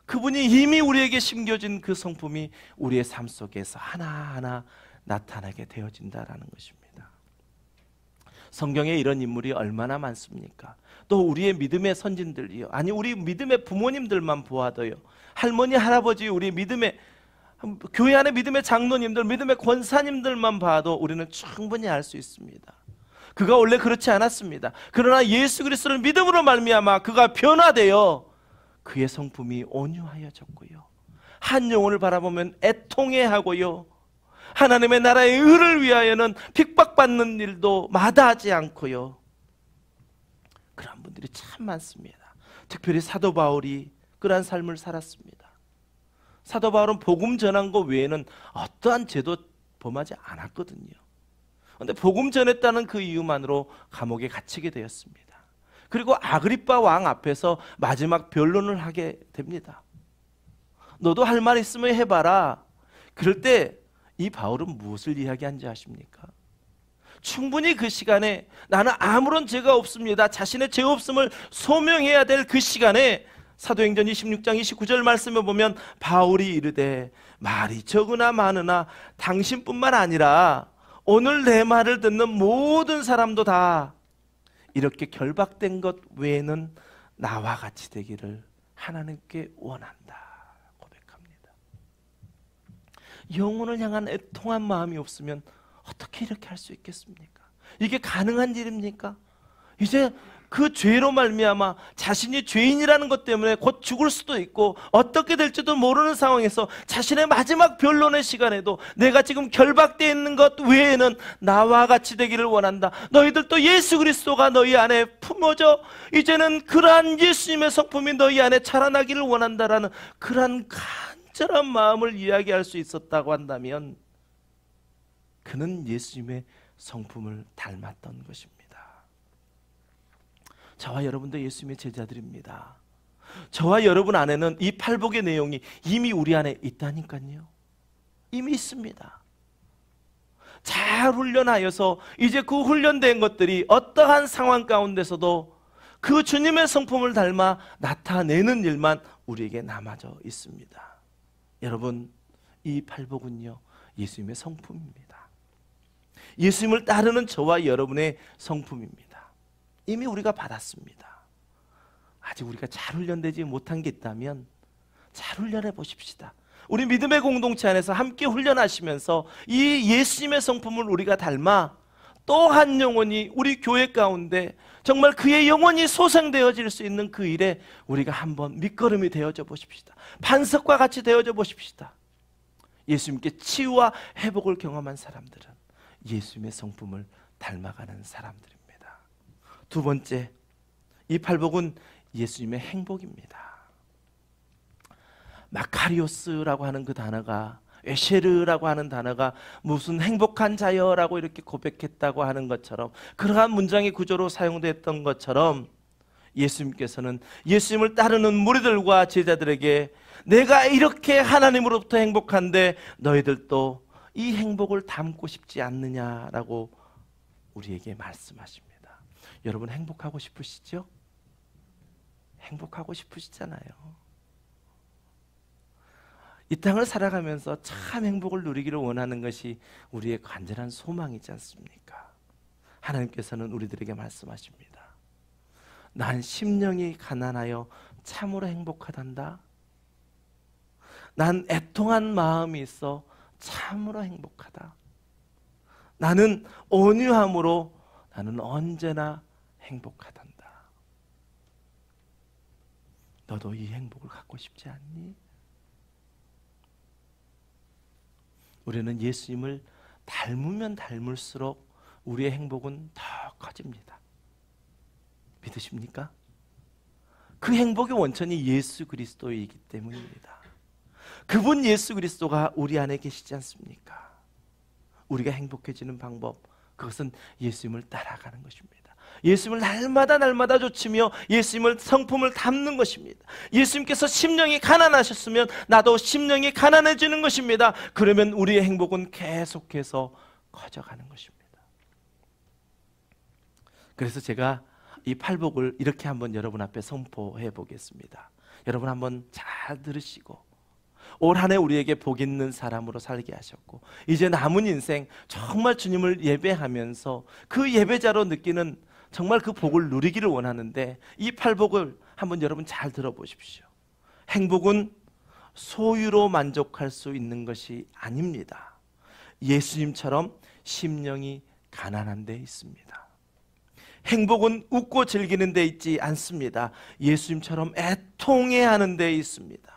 그분이 이미 우리에게 심겨진 그 성품이 우리의 삶 속에서 하나하나 나타나게 되어진다라는 것입니다. 성경에 이런 인물이 얼마나 많습니까? 또 우리의 믿음의 선진들이요, 아니 우리 믿음의 부모님들만 보아도요, 할머니 할아버지, 우리 믿음의 교회 안에 믿음의 장로님들, 믿음의 권사님들만 봐도 우리는 충분히 알 수 있습니다. 그가 원래 그렇지 않았습니다. 그러나 예수 그리스도를 믿음으로 말미암아 그가 변화되어 그의 성품이 온유하여졌고요, 한 영혼을 바라보면 애통해하고요, 하나님의 나라의 의를 위하여는 핍박받는 일도 마다하지 않고요. 그런 분들이 참 많습니다. 특별히 사도 바울이 그러한 삶을 살았습니다. 사도 바울은 복음 전한 것 외에는 어떠한 죄도 범하지 않았거든요. 그런데 복음 전했다는 그 이유만으로 감옥에 갇히게 되었습니다. 그리고 아그리빠 왕 앞에서 마지막 변론을 하게 됩니다. 너도 할 말 있으면 해봐라. 그럴 때 이 바울은 무엇을 이야기한지 아십니까? 충분히 그 시간에 나는 아무런 죄가 없습니다, 자신의 죄 없음을 소명해야 될 그 시간에 사도행전 26장 29절 말씀을 보면 바울이 이르되 말이 적으나 많으나 당신뿐만 아니라 오늘 내 말을 듣는 모든 사람도 다 이렇게 결박된 것 외에는 나와 같이 되기를 하나님께 원한다 고백합니다. 영혼을 향한 애통한 마음이 없으면 어떻게 이렇게 할 수 있겠습니까? 이게 가능한 일입니까? 이제 그 죄로 말미암아 자신이 죄인이라는 것 때문에 곧 죽을 수도 있고 어떻게 될지도 모르는 상황에서 자신의 마지막 변론의 시간에도 내가 지금 결박되어 있는 것 외에는 나와 같이 되기를 원한다. 너희들도 예수 그리스도가 너희 안에 품어져 이제는 그러한 예수님의 성품이 너희 안에 자라나기를 원한다라는 그러한 간절한 마음을 이야기할 수 있었다고 한다면 그는 예수님의 성품을 닮았던 것입니다. 저와 여러분도 예수님의 제자들입니다. 저와 여러분 안에는 이 팔복의 내용이 이미 우리 안에 있다니까요. 이미 있습니다. 잘 훈련하여서 이제 그 훈련된 것들이 어떠한 상황 가운데서도 그 주님의 성품을 닮아 나타내는 일만 우리에게 남아져 있습니다. 여러분, 이 팔복은요, 예수님의 성품입니다. 예수님을 따르는 저와 여러분의 성품입니다. 이미 우리가 받았습니다. 아직 우리가 잘 훈련되지 못한 게 있다면 잘 훈련해 보십시다. 우리 믿음의 공동체 안에서 함께 훈련하시면서 이 예수님의 성품을 우리가 닮아 또 한 영혼이 우리 교회 가운데 정말 그의 영혼이 소생되어질 수 있는 그 일에 우리가 한번 밑거름이 되어져 보십시다. 반석과 같이 되어져 보십시다. 예수님께 치유와 회복을 경험한 사람들은 예수님의 성품을 닮아가는 사람들입니다. 두 번째, 이 팔복은 예수님의 행복입니다. 마카리오스라고 하는 그 단어가, 에쉐르라고 하는 단어가 무슨 행복한 자여라고 이렇게 고백했다고 하는 것처럼, 그러한 문장의 구조로 사용됐던 것처럼 예수님께서는 예수님을 따르는 무리들과 제자들에게 내가 이렇게 하나님으로부터 행복한데 너희들도 이 행복을 담고 싶지 않느냐라고 우리에게 말씀하십니다. 여러분, 행복하고 싶으시죠? 행복하고 싶으시잖아요. 이 땅을 살아가면서 참 행복을 누리기를 원하는 것이 우리의 간절한 소망이지 않습니까? 하나님께서는 우리들에게 말씀하십니다. 난 심령이 가난하여 참으로 행복하단다. 난 애통한 마음이 있어 참으로 행복하다. 나는 온유함으로 나는 언제나 행복하단다. 너도 이 행복을 갖고 싶지 않니? 우리는 예수님을 닮으면 닮을수록 우리의 행복은 더 커집니다. 믿으십니까? 그 행복의 원천이 예수 그리스도이기 때문입니다. 그분 예수 그리스도가 우리 안에 계시지 않습니까? 우리가 행복해지는 방법 그것은 예수님을 따라가는 것입니다. 예수님을 날마다 좇으며 예수님을 성품을 담는 것입니다. 예수님께서 심령이 가난하셨으면 나도 심령이 가난해지는 것입니다. 그러면 우리의 행복은 계속해서 커져가는 것입니다. 그래서 제가 이 팔복을 이렇게 한번 여러분 앞에 선포해 보겠습니다. 여러분 한번 잘 들으시고, 올 한 해 우리에게 복 있는 사람으로 살게 하셨고, 이제 남은 인생 정말 주님을 예배하면서 그 예배자로 느끼는 정말 그 복을 누리기를 원하는데, 이 팔복을 한번 여러분 잘 들어보십시오. 행복은 소유로 만족할 수 있는 것이 아닙니다. 예수님처럼 심령이 가난한 데 있습니다. 행복은 웃고 즐기는 데 있지 않습니다. 예수님처럼 애통해하는 데 있습니다.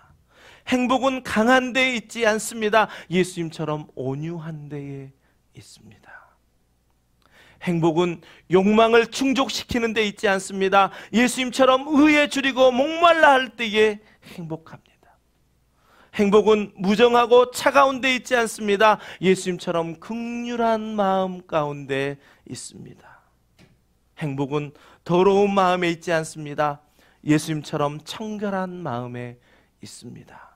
행복은 강한 데 있지 않습니다. 예수님처럼 온유한 데에 있습니다. 행복은 욕망을 충족시키는 데 있지 않습니다. 예수님처럼 의에 줄이고 목말라 할 때에 행복합니다. 행복은 무정하고 차가운 데 있지 않습니다. 예수님처럼 긍휼한 마음 가운데 있습니다. 행복은 더러운 마음에 있지 않습니다. 예수님처럼 청결한 마음에 있습니다.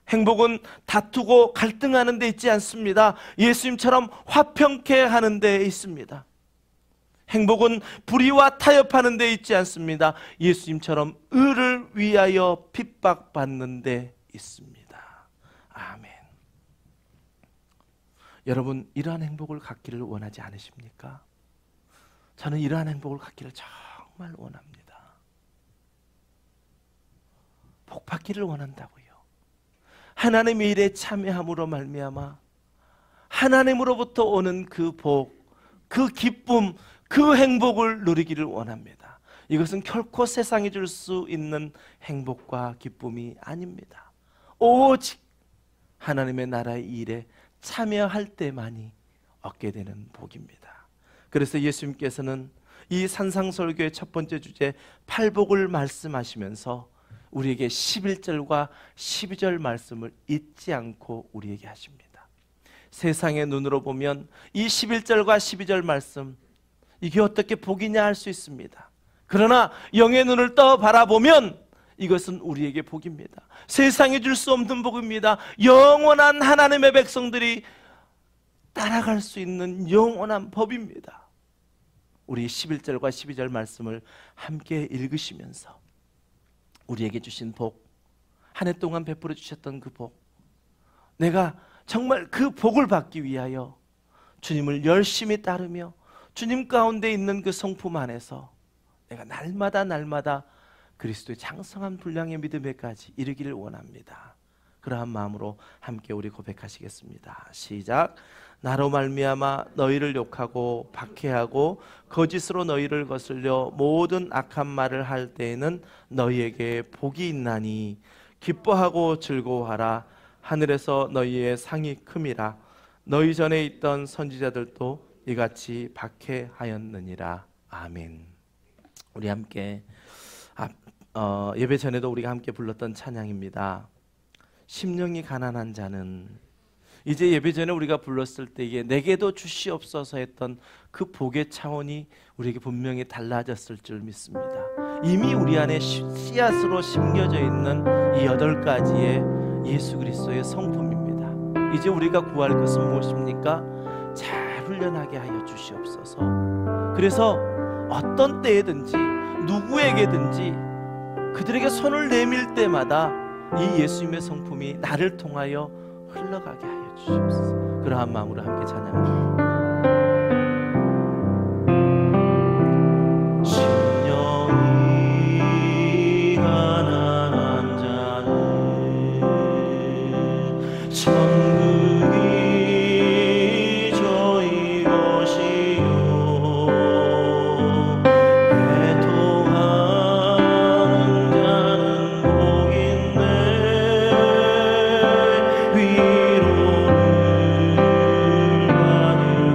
행복은 다투고 갈등하는 데 있지 않습니다. 예수님처럼 화평케 하는 데 있습니다. 행복은 불의와 타협하는 데 있지 않습니다. 예수님처럼 의를 위하여 핍박받는 데 있습니다. 아멘. 여러분, 이러한 행복을 갖기를 원하지 않으십니까? 저는 이러한 행복을 갖기를 정말 원합니다. 복 받기를 원한다고요. 하나님의 일에 참여함으로 말미암아 하나님으로부터 오는 그 복, 그 기쁨, 그 행복을 누리기를 원합니다. 이것은 결코 세상이 줄 수 있는 행복과 기쁨이 아닙니다. 오직 하나님의 나라의 일에 참여할 때만이 얻게 되는 복입니다. 그래서 예수님께서는 이 산상설교의 첫 번째 주제 팔복을 말씀하시면서 우리에게 11절과 12절 말씀을 잊지 않고 우리에게 하십니다. 세상의 눈으로 보면 이 11절과 12절 말씀, 이게 어떻게 복이냐 할 수 있습니다. 그러나 영의 눈을 떠 바라보면 이것은 우리에게 복입니다. 세상이 줄 수 없는 복입니다. 영원한 하나님의 백성들이 따라갈 수 있는 영원한 법입니다. 우리 11절과 12절 말씀을 함께 읽으시면서 우리에게 주신 복, 한 해 동안 베풀어 주셨던 그 복, 내가 정말 그 복을 받기 위하여 주님을 열심히 따르며 주님 가운데 있는 그 성품 안에서 내가 날마다 그리스도의 장성한 분량의 믿음에까지 이르기를 원합니다. 그러한 마음으로 함께 우리 고백하시겠습니다. 시작. 나로 말미암아 너희를 욕하고 박해하고 거짓으로 너희를 거슬려 모든 악한 말을 할 때에는 너희에게 복이 있나니 기뻐하고 즐거워하라. 하늘에서 너희의 상이 큼이라. 너희 전에 있던 선지자들도 이같이 박해하였느니라. 아멘. 우리 함께 예배 전에도 우리가 함께 불렀던 찬양입니다. 심령이 가난한 자는, 이제 예배 전에 우리가 불렀을 때에 내게도 주시옵소서 했던 그 복의 차원이 우리에게 분명히 달라졌을 줄 믿습니다. 이미 우리 안에 씨앗으로 심겨져 있는 이 8가지의 예수 그리스도의 성품입니다. 이제 우리가 구할 것은 무엇입니까? 잘 훈련하게 하여 주시옵소서. 그래서 어떤 때에든지 누구에게든지 그들에게 손을 내밀 때마다 이 예수님의 성품이 나를 통하여 흘러가게 하여 주시옵소서. 그러한 마음으로 함께 찬양합니다. 심령이 가난한 자는 천국이 저희 것이요 애통하는 자는 복 있네 위로를 받으리라.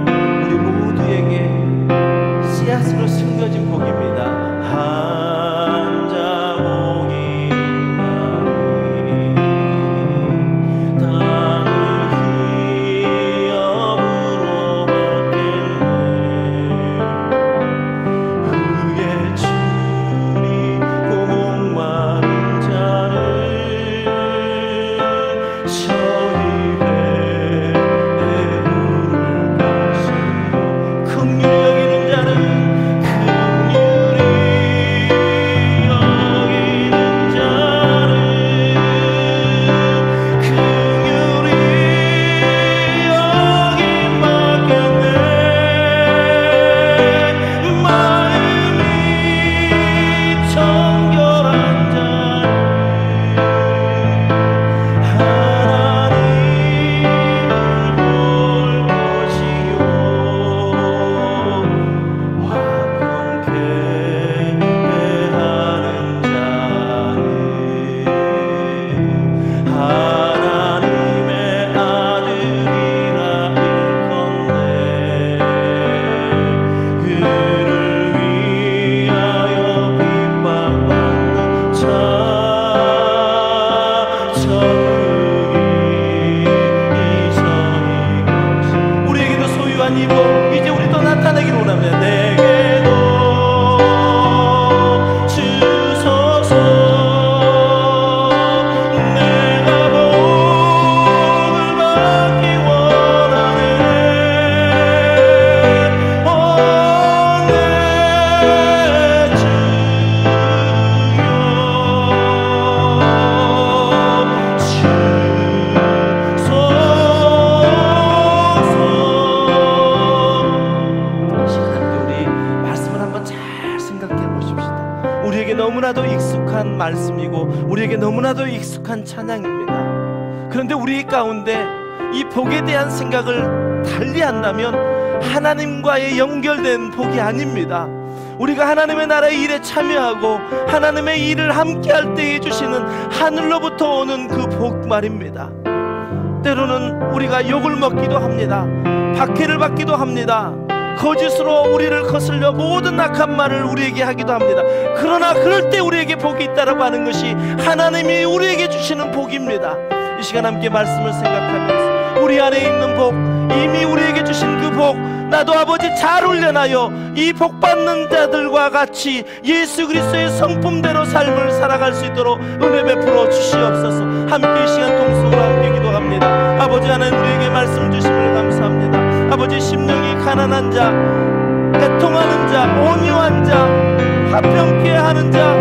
너무나도 익숙한 말씀이고 우리에게 너무나도 익숙한 찬양입니다. 그런데 우리 가운데 이 복에 대한 생각을 달리한다면 하나님과의 연결된 복이 아닙니다. 우리가 하나님의 나라의 일에 참여하고 하나님의 일을 함께할 때에 주시는 하늘로부터 오는 그 복 말입니다. 때로는 우리가 욕을 먹기도 합니다. 박해를 받기도 합니다. 거짓으로 우리를 거슬려 모든 악한 말을 우리에게 하기도 합니다. 그러나 그럴 때 우리에게 복이 있다라고 하는 것이 하나님이 우리에게 주시는 복입니다. 이 시간 함께 말씀을 생각하면서 우리 안에 있는 복, 이미 우리에게 주신 그 복, 나도 아버지 잘 훈련하여 이 복받는 자들과 같이 예수 그리스도의 성품대로 삶을 살아갈 수 있도록 은혜 베풀어 주시옵소서. 함께 이 시간 동성으로 함께 기도합니다. 아버지 하나님, 우리에게 말씀 주심을 감사합니다. 아버지, 심령이 가난한 자, 애통하는 자, 온유한 자, 화평케 하는 자,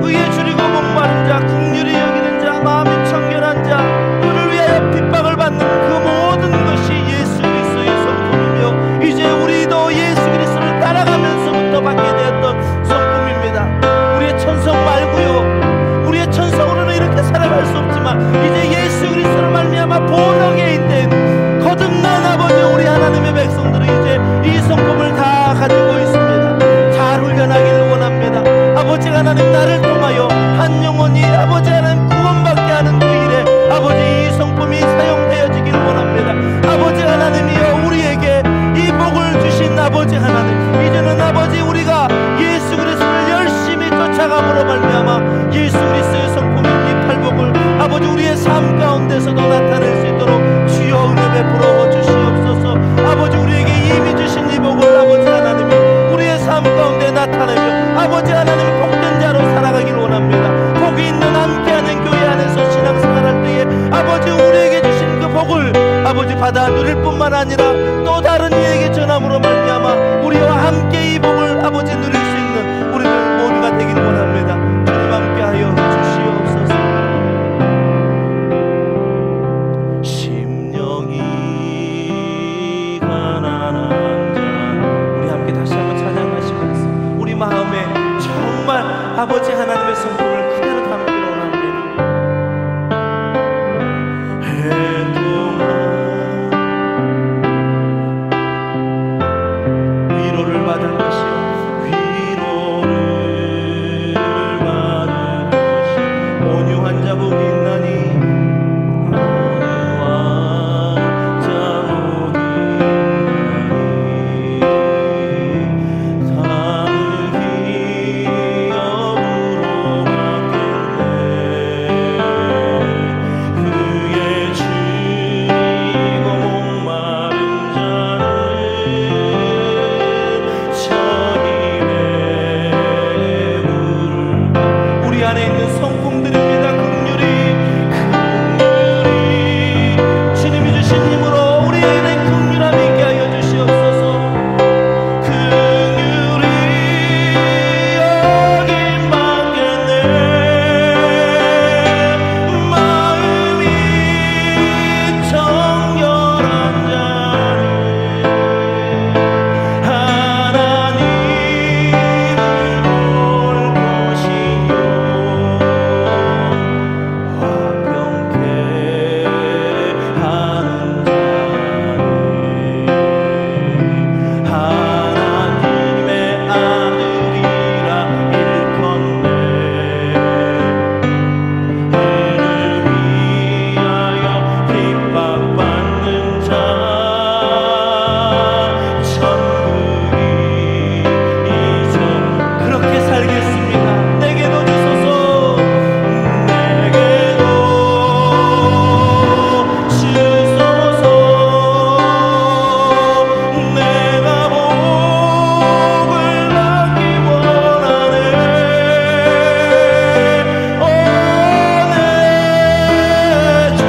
의에 줄이고 목마른 자, 긍휼히 여기는 자, 마음이 청결한 자, 그를 위하여 핍박을 받는 그 모든 것이 예수 그리스도의 성품이며 이제 우리도 예수 그리스도를 따라가면서부터 받게 되었던 성품입니다. 우리의 천성 말고요, 우리의 천성으로는 이렇게 살아갈 수 없지만 이제 예수 그리스도를 말미암아 본어게인 된 거듭난 아버지, 우리 하나님의 백성들은 이제 이 성품을 다 가지고 있습니다. 잘 훈련하기를 원합니다. 아버지 하나님, 나를 통하여 한 영혼이 아버지 하나님 구원받게 하는 그 일에 아버지 이 성품이 사용되어지기를 원합니다. 아버지 하나님이여, 우리에게 이 복을 주신 아버지 하나님, 이제는 아버지 우리가 예수 그리스도를 열심히 쫓아감으로 말미암아 예수 그리스도의 성품인 이 팔복을 아버지 우리의 삶 가운데서도 나타낼 수 있도록 주여 은혜 베풀어 주시옵소서. 아버지, 우리에게 이미 주신 이 복을 아버지 하나님이 우리의 삶 가운데 나타내며 아버지 하나님 복된 자로 살아가기를 원합니다. 복이 있는 함께하는 교회 안에서 신앙생활할 때에 아버지 우리에게 주신 그 복을 아버지 받아 누릴 뿐만 아니라 또 다른 이에게 전함으로 말미암아 우리와 함께 이 복을 아버지 누릴 수 있는 우리들 모두가 되기를 원합니다. 주님 함께하여 주시옵소서. 심령이 가난한 자, 우리 함께 다시 한번 찬양하시면서 우리 마음에 정말 아버지 하나님의 성품을 그대로 담기를 원합니다. 위로를 받을 것이요, 위로를 받을 것이 온유한 자 복이 있나니, 온유한 자 복이 있나니, 삶을 기업으로 받겠네. 그의 줄이고 목마른 자를 저희 배부를, 우리 안에 있는 성품들입니다. 긍휼히 주님이 주신 힘으로 우리 안에 긍휼함이 있게 하여 주시옵소서. 긍휼히 여김 받겠네. 마음이 정결한 자를 하나님을 볼 것이요, 화평케 하는 자를 하나님의 아들이라 일컫네. 이를 위하여 핍박받는 자, 천국이 이제 그렇게 살겠습니다. 내게도 주소서, 내게도 주소서. 내가 복을 받기 원하네. 내 주여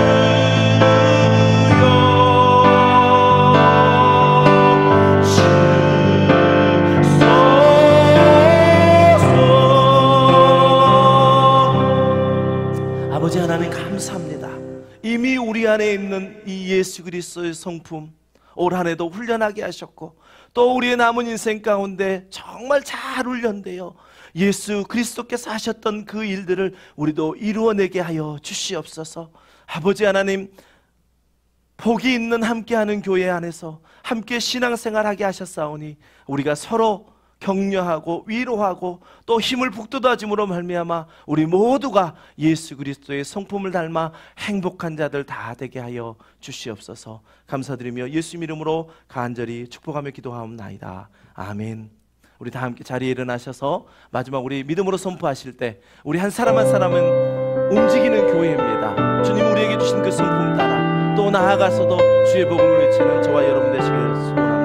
아버지 하나님, 감사합니다. 이미 우리 안에 있는 이 예수 그리스도의 성품 올 한 해도 훈련하게 하셨고 또 우리의 남은 인생 가운데 정말 잘 훈련되어 예수 그리스도께서 하셨던 그 일들을 우리도 이루어내게 하여 주시옵소서. 아버지 하나님, 복이 있는 함께하는 교회 안에서 함께 신앙생활하게 하셨사오니 우리가 서로 격려하고 위로하고 또 힘을 북돋아짐으로 말미암아 우리 모두가 예수 그리스도의 성품을 닮아 행복한 자들 다 되게 하여 주시옵소서. 감사드리며 예수 이름으로 간절히 축복하며 기도하옵나이다. 아멘. 우리 다 함께 자리에 일어나셔서 마지막 우리 믿음으로 선포하실 때 우리 한 사람 한 사람은 움직이는 교회입니다. 주님 우리에게 주신 그 성품 따라 또 나아가서도 주의 복음을 외치는 저와 여러분 되시기를 소원합니다.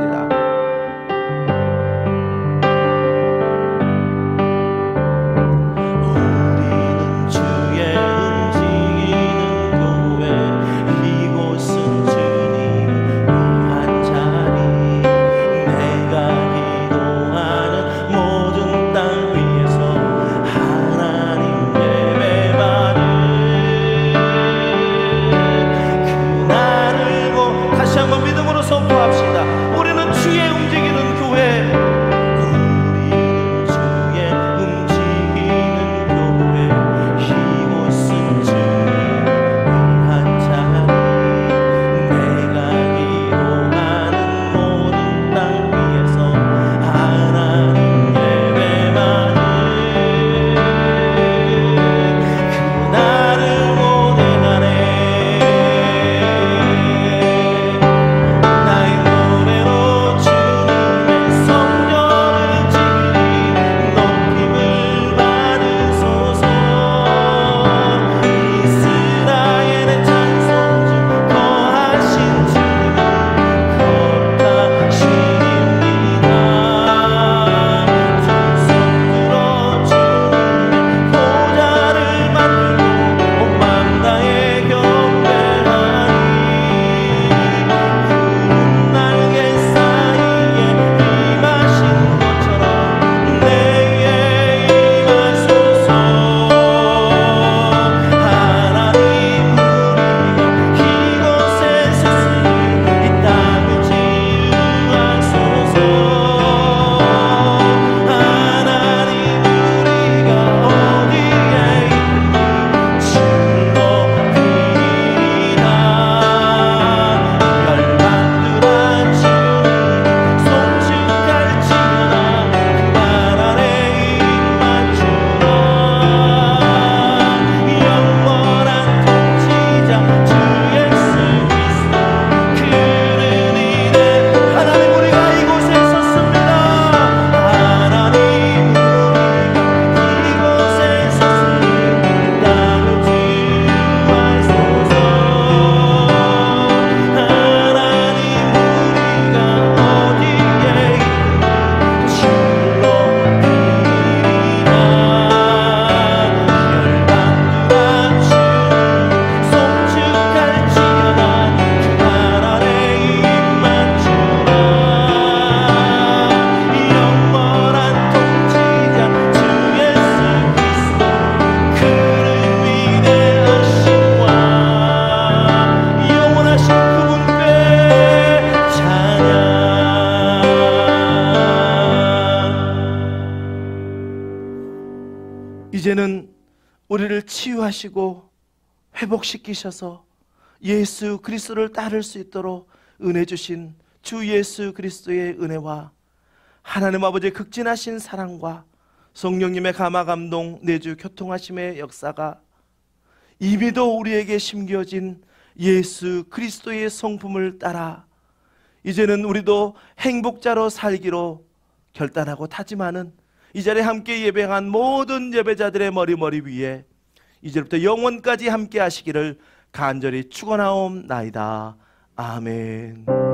이제는 우리를 치유하시고 회복시키셔서 예수 그리스도를 따를 수 있도록 은혜 주신 주 예수 그리스도의 은혜와 하나님 아버지의 극진하신 사랑과 성령님의 감화 감동 내주 교통하심의 역사가 이미도 우리에게 심겨진 예수 그리스도의 성품을 따라 이제는 우리도 행복자로 살기로 결단하고 다짐하는 이 자리에 함께 예배한 모든 예배자들의 머리 위에 이제부터 영원까지 함께 하시기를 간절히 축원하옵나이다. 아멘.